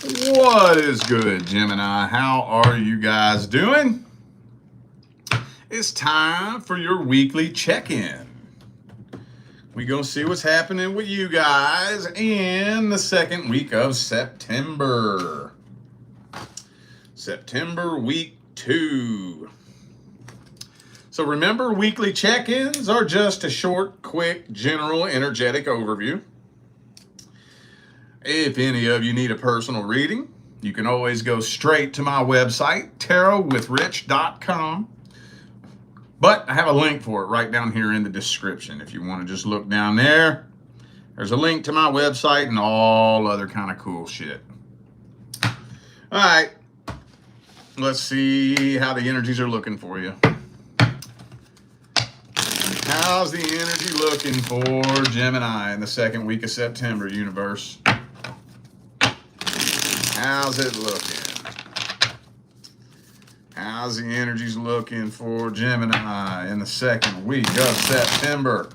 What is good, Gemini? How are you guys doing? It's time for your weekly check-in. We're going to see what's happening with you guys in the second week of September. September week 2. So remember, weekly check-ins are just a short, quick, general, energetic overview. If any of you need a personal reading, you can always go straight to my website, tarotwithrich.com. But I have a link for it right down here in the description. If you want to just look down there, there's a link to my website and all other kind of cool shit. All right, let's see how the energies are looking for you. How's the energy looking for Gemini in the second week of September, universe? How's it looking? How's the energies looking for Gemini in the second week of September?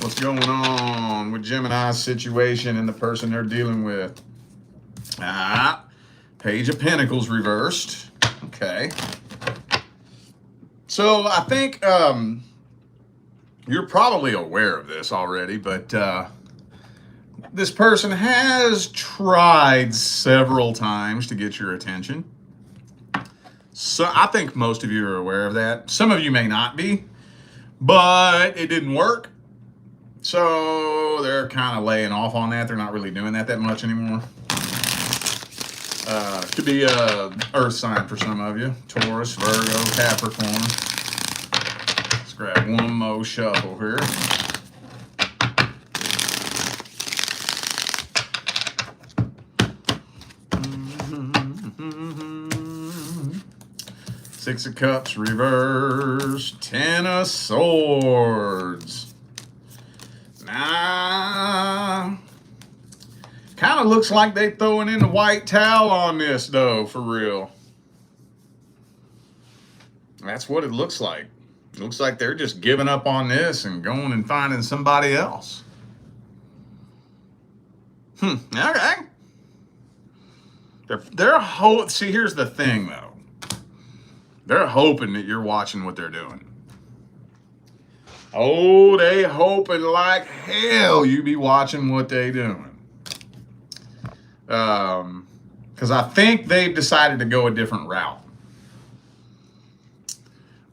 What's going on with Gemini's situation and the person they're dealing with? Page of Pentacles reversed. Okay. So I think you're probably aware of this already, but this person has tried several times to get your attention. So I think most of you are aware of that. Some of you may not be, but it didn't work. So they're kind of laying off on that. They're not really doing that much anymore. Could be a earth sign for some of you. Taurus, Virgo, Capricorn. Let's grab one more shuffle here. Six of Cups reversed. Ten of Swords. Nah. Kind of looks like they throwing in the white towel on this, though, for real. That's what it looks like. It looks like they're just giving up on this and going and finding somebody else. Okay. See, here's the thing, though. They're hoping that you're watching what they're doing. Oh, they hoping like hell you be watching what they doing. Because I think they've decided to go a different route.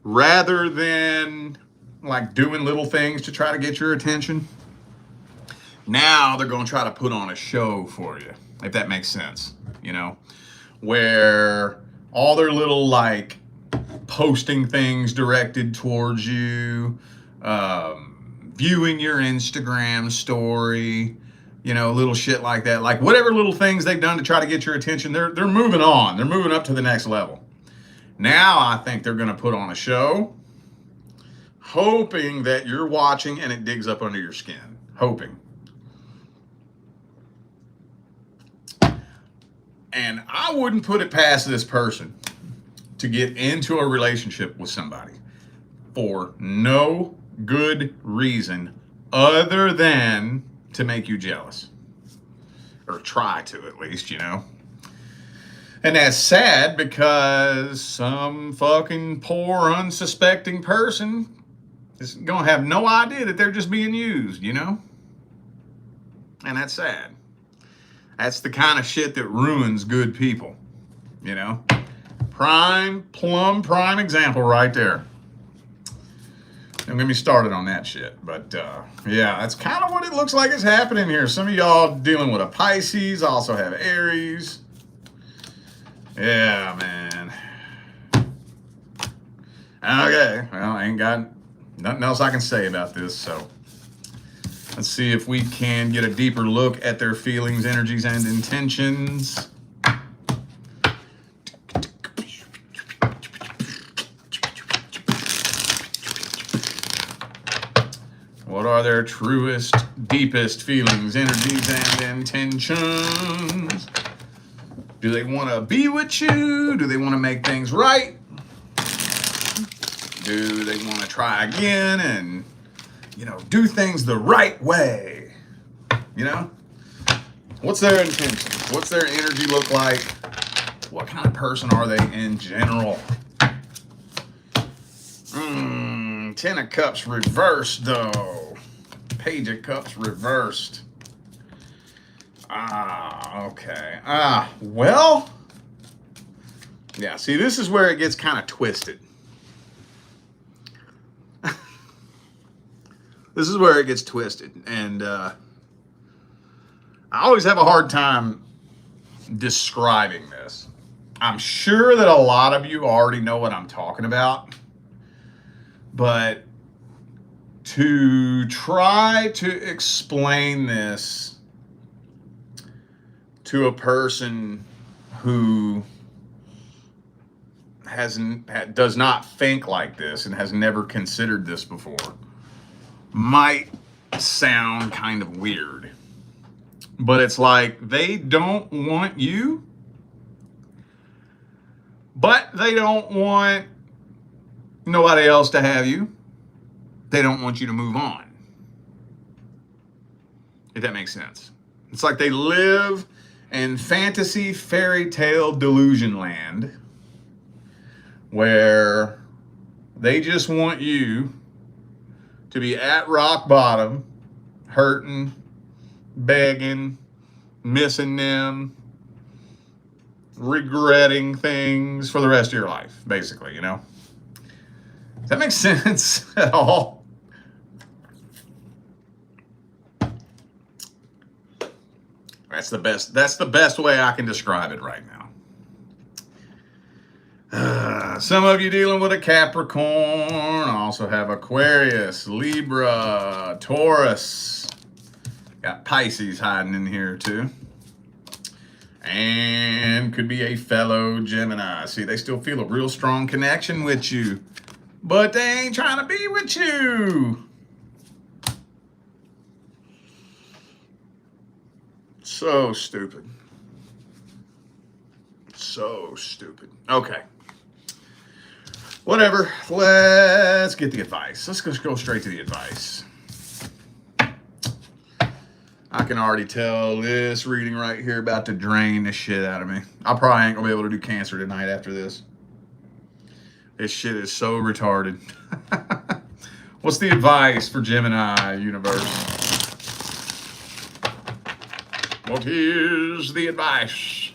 Rather than like doing little things to try to get your attention, now they're going to try to put on a show for you, if that makes sense. You know, where all their little like posting things directed towards you, viewing your Instagram story, you know, little shit like that. Like whatever little things they've done to try to get your attention, they're moving on. They're moving up to the next level. Now I think they're going to put on a show, hoping that you're watching and it digs up under your skin. Hoping. And I wouldn't put it past this person to get into a relationship with somebody for no good reason other than to make you jealous. Or try to, at least, you know. And that's sad because some fucking poor, unsuspecting person is going to have no idea that they're just being used, you know? And that's sad. That's the kind of shit that ruins good people, you know? Prime example right there. Don't get me started on that shit. But, yeah, that's kind of what it looks like is happening here. Some of y'all dealing with a Pisces, also have Aries. Yeah, man. Okay, well, I ain't got nothing else I can say about this, so let's see if we can get a deeper look at their feelings, energies, and intentions. What are their truest, deepest feelings, energies, and intentions? Do they want to be with you? Do they want to make things right? Do they want to try again and, you know, do things the right way? You know? What's their intention? What's their energy look like? What kind of person are they in general? Ten of Cups reversed, though. Page of Cups reversed. Okay. Well. Yeah, see, this is where it gets kind of twisted. This is where it gets twisted. And I always have a hard time describing this. I'm sure that a lot of you already know what I'm talking about. But to try to explain this to a person who does not think like this and has never considered this before might sound kind of weird. But it's like they don't want you, but they don't want nobody else to have you. They don't want you to move on. If that makes sense. It's like they live in fantasy fairy tale delusion land where they just want you to be at rock bottom, hurting, begging, missing them, regretting things for the rest of your life, basically, you know? Does that make sense at all? That's the best way I can describe it right now. Some of you dealing with a Capricorn, also have Aquarius, Libra, Taurus. Got Pisces hiding in here too. And could be a fellow Gemini. See, they still feel a real strong connection with you, but they ain't trying to be with you. So stupid. So stupid. Okay. Whatever. Let's get the advice. Let's just go straight to the advice. I can already tell this reading right here about to drain the shit out of me. I probably ain't gonna be able to do Cancer tonight after this. This shit is so retarded. What's the advice for Gemini universe? What is the advice?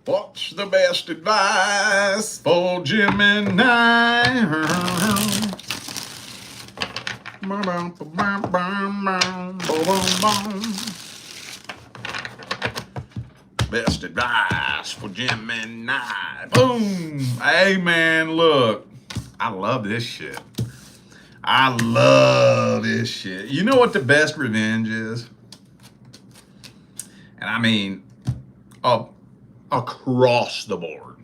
What's the best advice for Gemini? Best advice for Gemini. Boom. Hey, man, look. I love this shit. I love this shit. You know what the best revenge is? And I mean, across the board.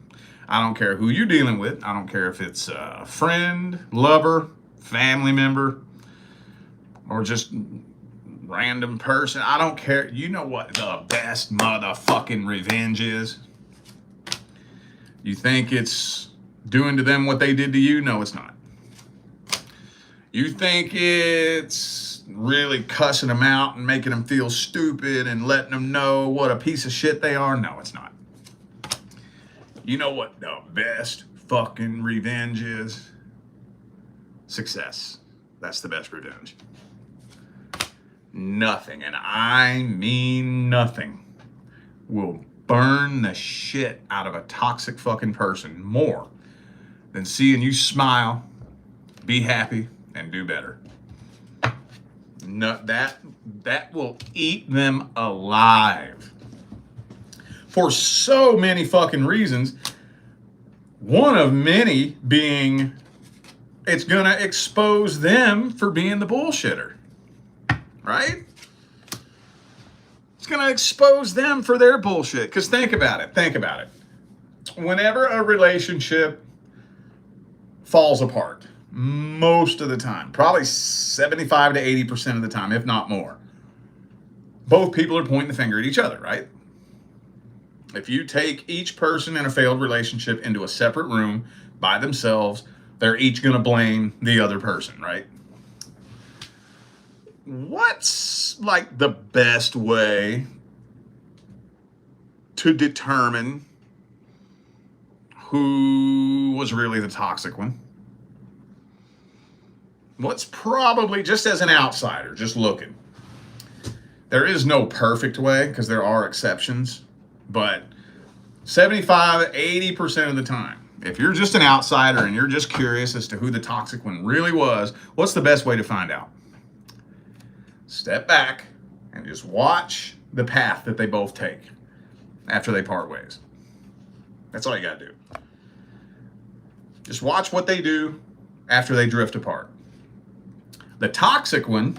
I don't care who you're dealing with. I don't care if it's a friend, lover, family member, or just random person. I don't care. You know what the best motherfucking revenge is? You think it's doing to them what they did to you? No, it's not. You think it's really cussing them out and making them feel stupid and letting them know what a piece of shit they are? No, it's not. You know what the best fucking revenge is? Success. That's the best revenge. Nothing, and I mean nothing, will burn the shit out of a toxic fucking person more than seeing you smile, be happy, and do better. No, that will eat them alive for so many fucking reasons. One of many being it's gonna expose them for being the bullshitter, right? It's gonna expose them for their bullshit. Because think about it. Whenever a relationship falls apart, most of the time, probably 75 to 80% of the time, if not more, both people are pointing the finger at each other, right? If you take each person in a failed relationship into a separate room by themselves, they're each going to blame the other person, right? what's like the best way to determine who was really the toxic one? What's probably, just as an outsider, just looking. There is no perfect way because there are exceptions, but 75, 80% of the time, if you're just an outsider and you're just curious as to who the toxic one really was, what's the best way to find out? Step back and just watch the path that they both take after they part ways. That's all you got to do. Just watch what they do after they drift apart. The toxic one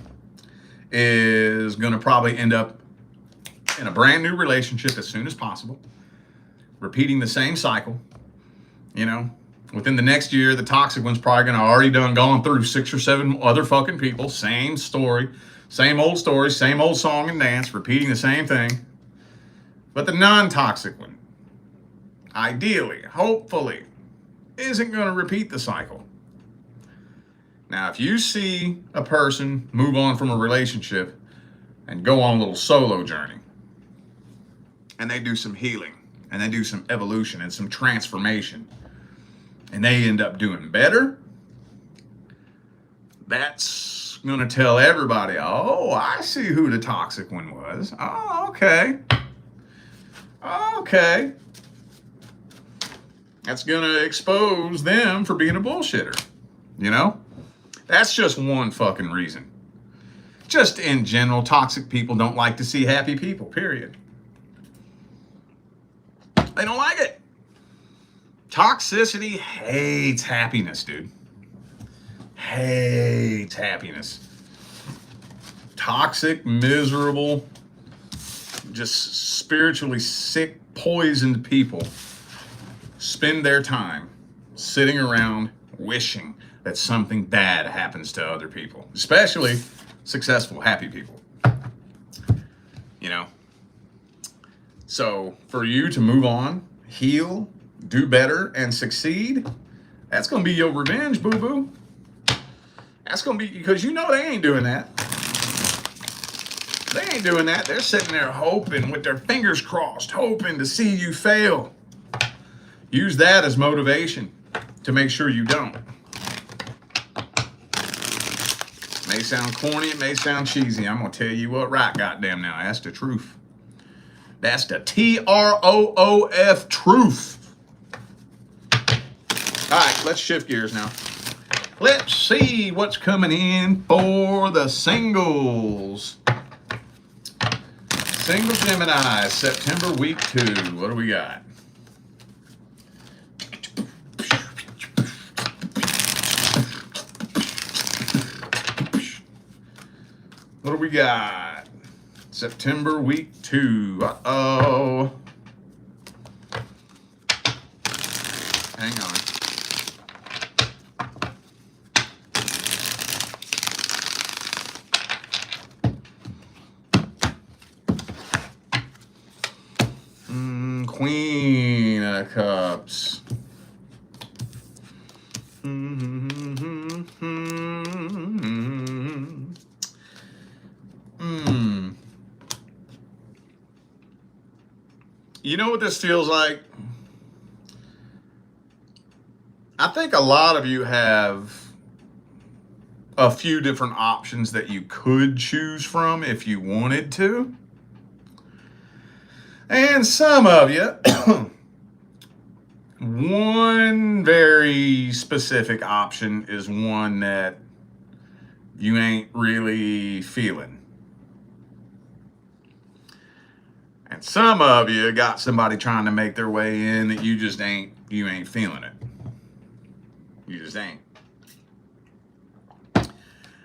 is going to probably end up in a brand new relationship as soon as possible, repeating the same cycle. You know, within the next year, the toxic one's probably going to already gone through 6 or 7 other fucking people. Same story, same old song and dance, repeating the same thing. But the non-toxic one, ideally, hopefully, isn't going to repeat the cycle. Now, if you see a person move on from a relationship and go on a little solo journey, and they do some healing, and they do some evolution and some transformation, and they end up doing better, that's going to tell everybody, oh, I see who the toxic one was. Oh, okay. Okay. That's going to expose them for being a bullshitter, you know? That's just one fucking reason. Just in general, toxic people don't like to see happy people, period. They don't like it. Toxicity hates happiness, dude. Hates happiness. Toxic, miserable, just spiritually sick, poisoned people spend their time sitting around wishing that something bad happens to other people, especially successful, happy people. You know? So for you to move on, heal, do better, and succeed, that's going to be your revenge, boo-boo. That's going to be, because you know they ain't doing that. They ain't doing that. They're sitting there hoping, with their fingers crossed, hoping to see you fail. Use that as motivation to make sure you don't. It may sound corny, it may sound cheesy. I'm going to tell you what right, goddamn now. That's the truth. That's the TROOF truth. All right, let's shift gears now. Let's see what's coming in for the singles. Single Gemini, September week 2. What do we got? What do we got? September week 2. Uh-oh. Hang on. Queen of Cups. You know what this feels like? I think a lot of you have a few different options that you could choose from if you wanted to. And some of you, one very specific option is one that you ain't really feeling. And some of you got somebody trying to make their way in that you ain't feeling it. You just ain't. I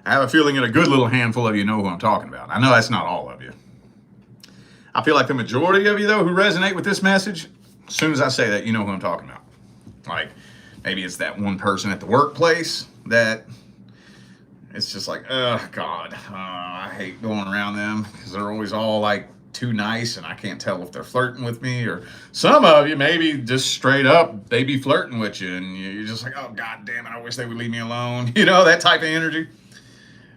have a feeling that a good little handful of you know who I'm talking about. I know that's not all of you. I feel like the majority of you, though, who resonate with this message, as soon as I say that, you know who I'm talking about. Like, maybe it's that one person at the workplace that it's just like, oh, God, I hate going around them because they're always all, like, too nice and I can't tell if they're flirting with me. Or some of you, maybe just straight up, they be flirting with you and you're just like, oh, God damn it, I wish they would leave me alone. You know, that type of energy.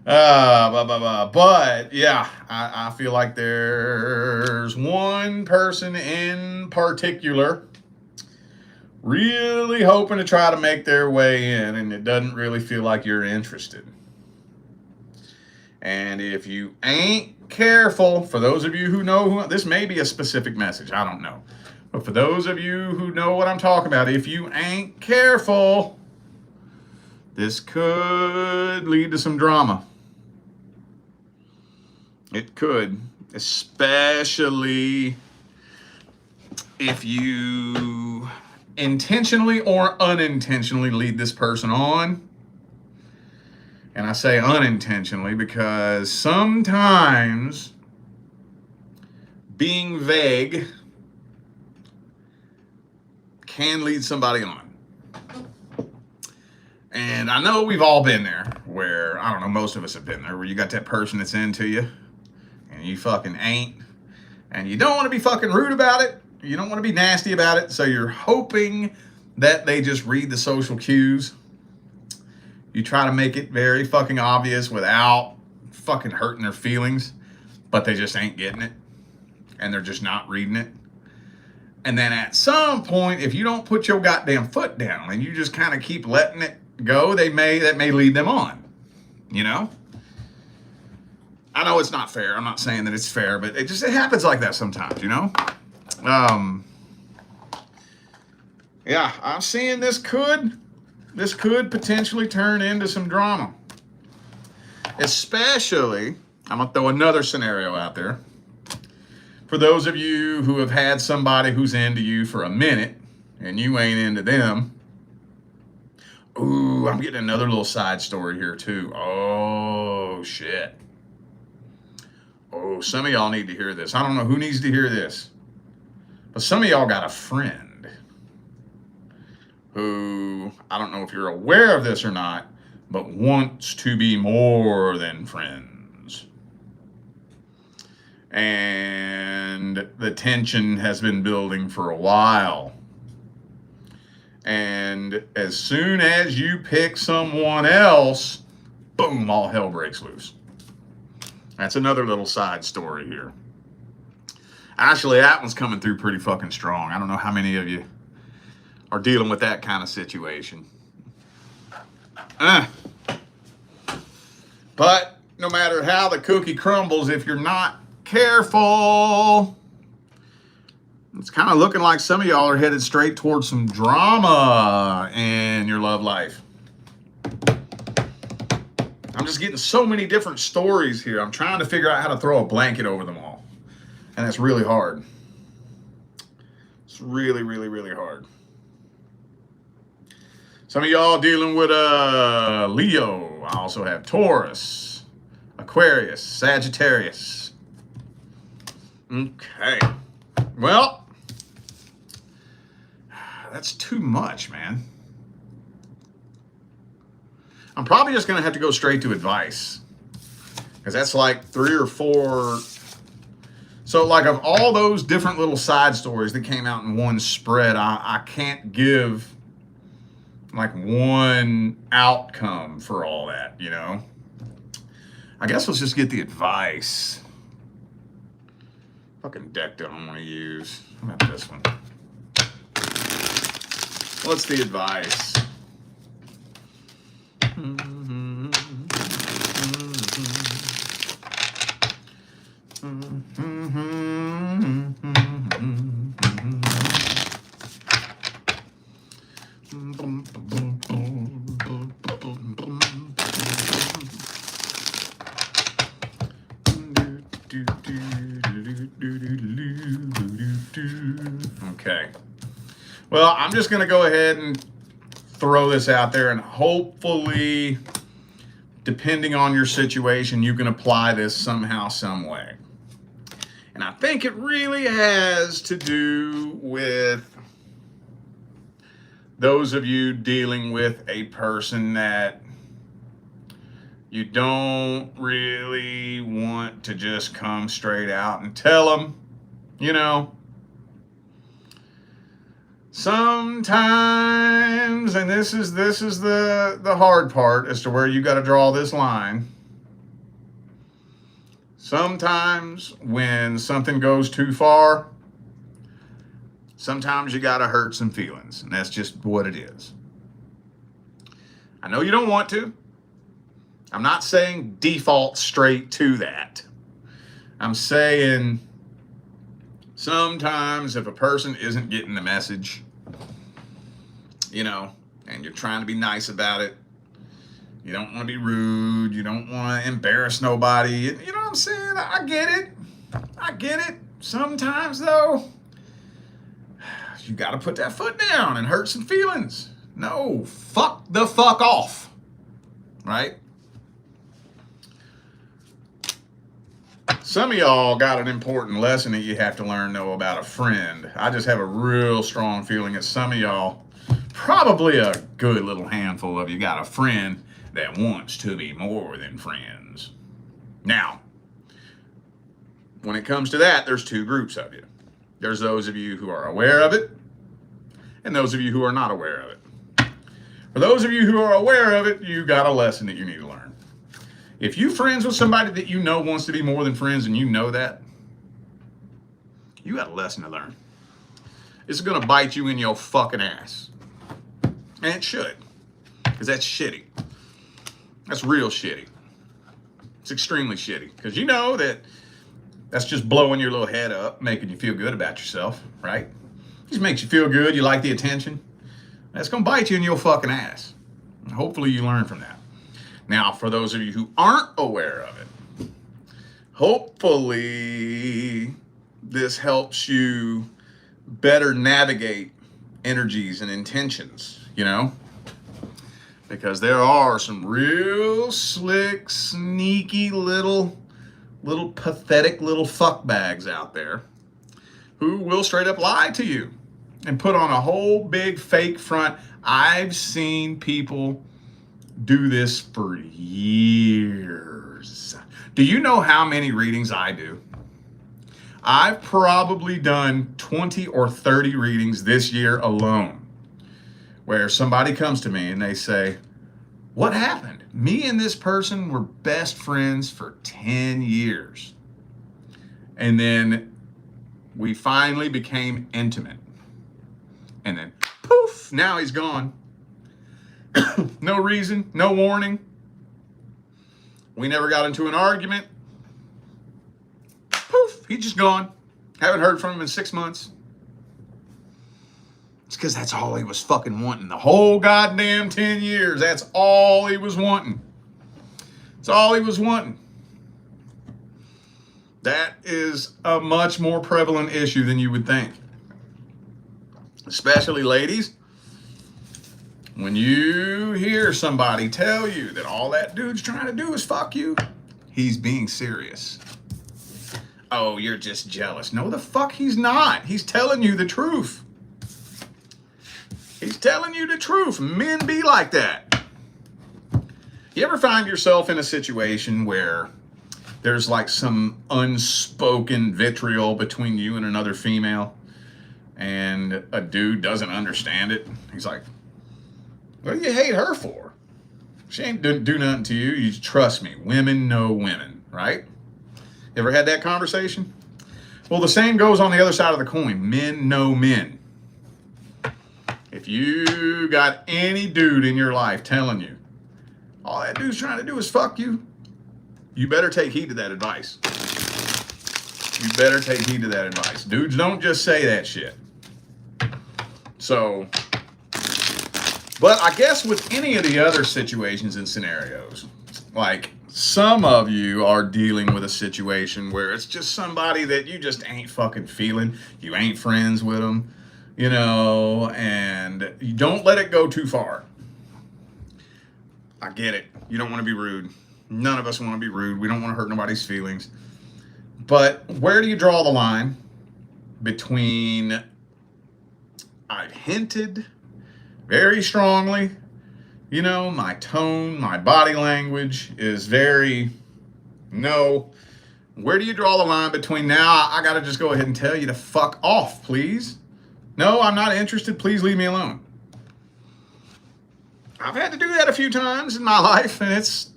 But yeah, I feel like there's one person in particular really hoping to try to make their way in, and it doesn't really feel like you're interested. And if you ain't careful, for those of you who know who, this may be a specific message, I don't know. But for those of you who know what I'm talking about, if you ain't careful, this could lead to some drama. It could, especially if you intentionally or unintentionally lead this person on. And I say unintentionally because sometimes being vague can lead somebody on. And I know we've all been there where, I don't know, most of us have been there, where you got that person that's into you and you fucking ain't. And you don't want to be fucking rude about it. You don't want to be nasty about it. So you're hoping that they just read the social cues. You try to make it very fucking obvious without fucking hurting their feelings, but they just ain't getting it. And they're just not reading it. And then at some point, if you don't put your goddamn foot down and you just kind of keep letting it go, that may lead them on. You know? I know it's not fair. I'm not saying that it's fair, but it happens like that sometimes, you know? Yeah, I'm seeing this could potentially turn into some drama. Especially, I'm going to throw another scenario out there. For those of you who have had somebody who's into you for a minute and you ain't into them. Ooh, I'm getting another little side story here too. Oh, shit. Oh, some of y'all need to hear this. I don't know who needs to hear this. But some of y'all got a friend who, I don't know if you're aware of this or not, but wants to be more than friends. And the tension has been building for a while. And as soon as you pick someone else, boom, all hell breaks loose. That's another little side story here. Actually, that one's coming through pretty fucking strong. I don't know how many of you are dealing with that kind of situation. But no matter how the cookie crumbles, if you're not careful, it's kind of looking like some of y'all are headed straight towards some drama in your love life. I'm just getting so many different stories here. I'm trying to figure out how to throw a blanket over them all. And that's really hard. It's really, really, really hard. Some of y'all dealing with Leo. I also have Taurus, Aquarius, Sagittarius. Okay. Well, that's too much, man. I'm probably just going to have to go straight to advice. Because that's like 3 or 4. So like of all those different little side stories that came out in one spread, I can't give like one outcome for all that, you know? I guess let's just get the advice. Fucking deck that I want to use. How about this one? What's the advice? Okay. Well, I'm just going to go ahead and throw this out there, and hopefully, depending on your situation, you can apply this somehow, some way. And I think it really has to do with those of you dealing with a person that you don't really want to just come straight out and tell them, you know. Sometimes, and this is the hard part as to where you got to draw this line. Sometimes when something goes too far, sometimes you gotta hurt some feelings, and that's just what it is. I know you don't want to. I'm not saying default straight to that. I'm saying sometimes if a person isn't getting the message, and you're trying to be nice about it, you don't want to be rude, you don't want to embarrass nobody, you know what I'm saying? I get it. Sometimes though, you got to put that foot down and hurt some feelings. No, fuck the fuck off, right? Some of y'all got an important lesson that you have to learn, though, about a friend. I just have a real strong feeling that some of y'all, probably a good little handful of you, got a friend that wants to be more than friends. Now, when it comes to that, there's two groups of you. There's those of you who are aware of it, and those of you who are not aware of it. For those of you who are aware of it, you got a lesson that you need to learn. If you're friends with somebody that you know wants to be more than friends, and you know that, you got a lesson to learn. It's going to bite you in your fucking ass. And it should. Because that's shitty. That's real shitty. It's extremely shitty. Because you know that's just blowing your little head up, making you feel good about yourself, right? Just makes you feel good. You like the attention. That's going to bite you in your fucking ass. And hopefully you learn from that. Now, for those of you who aren't aware of it, hopefully this helps you better navigate energies and intentions, because there are some real slick, sneaky little pathetic little fuckbags out there who will straight up lie to you and put on a whole big fake front. I've seen people do this for years. Do you know how many readings I do? I've probably done 20 or 30 readings this year alone, where somebody comes to me and they say, what happened? Me and this person were best friends for 10 years. And then we finally became intimate. And then poof, now he's gone. No reason, no warning. We never got into an argument. Poof, he's just gone. Haven't heard from him in 6 months. It's because that's all he was fucking wanting. The whole goddamn 10 years, that's all he was wanting. That's all he was wanting. That is a much more prevalent issue than you would think. Especially ladies. When you hear somebody tell you that all that dude's trying to do is fuck you, he's being serious. Oh, you're just jealous. No, the fuck he's not. He's telling you the truth. He's telling you the truth. Men be like that. You ever find yourself in a situation where there's like some unspoken vitriol between you and another female, and a dude doesn't understand it? He's like, what do you hate her for? She ain't do nothing to you. You trust me. Women know women, right? Ever had that conversation? Well, the same goes on the other side of the coin. Men know men. If you got any dude in your life telling you all that dude's trying to do is fuck you, you better take heed to that advice. You better take heed to that advice. Dudes don't just say that shit. So, but I guess with any of the other situations and scenarios, like some of you are dealing with a situation where it's just somebody that you just ain't fucking feeling. You ain't friends with them, and you don't let it go too far. I get it. You don't want to be rude. None of us want to be rude. We don't want to hurt nobody's feelings. But where do you draw the line between I've hinted very strongly, my tone, my body language is very no. Where do you draw the line between now I got to just go ahead and tell you to fuck off, please? No, I'm not interested. Please leave me alone. I've had to do that a few times in my life, and it's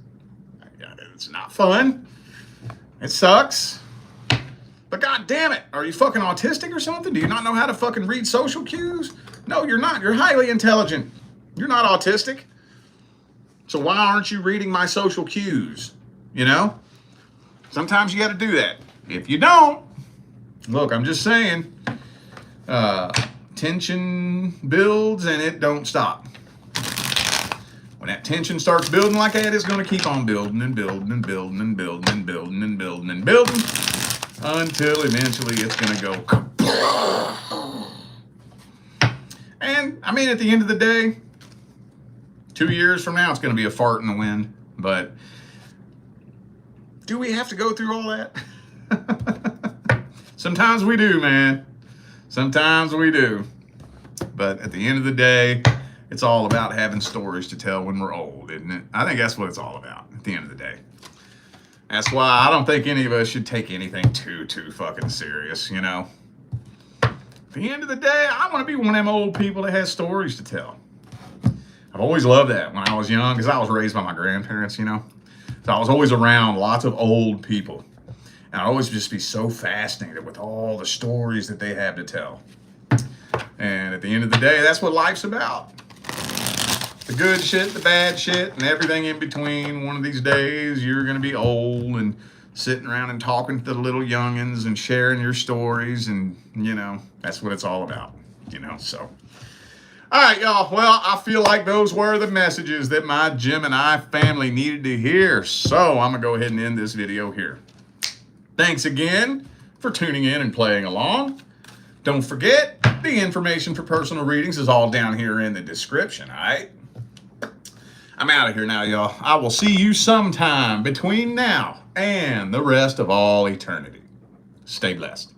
not fun. It sucks. But god damn it, are you fucking autistic or something? Do you not know how to fucking read social cues? No, you're not. You're highly intelligent. You're not autistic. So why aren't you reading my social cues? You know? Sometimes you got to do that. If you don't, look, I'm just saying, tension builds and it don't stop. When that tension starts building like that, it's going to keep on building and building and building and building and building and building and building until eventually it's going to go kaboom. And I mean, at the end of the day, 2 years from now, it's going to be a fart in the wind. But do we have to go through all that? Sometimes we do, man. Sometimes we do. But at the end of the day, it's all about having stories to tell when we're old, isn't it? I think that's what it's all about at the end of the day. That's why I don't think any of us should take anything too fucking serious, you know? At the end of the day, I want to be one of them old people that has stories to tell. I've always loved that when I was young, because I was raised by my grandparents, you know? So I was always around lots of old people. And I'd always just be so fascinated with all the stories that they have to tell. And at the end of the day, that's what life's about. The good shit, the bad shit, and everything in between. One of these days, you're going to be old and sitting around and talking to the little youngins and sharing your stories. And, you know, that's what it's all about, you know, so. All right, y'all. Well, I feel like those were the messages that my Gemini family needed to hear. So I'm going to go ahead and end this video here. Thanks again for tuning in and playing along. Don't forget, the information for personal readings is all down here in the description, all right? I'm out of here now, y'all. I will see you sometime between now and the rest of all eternity. Stay blessed.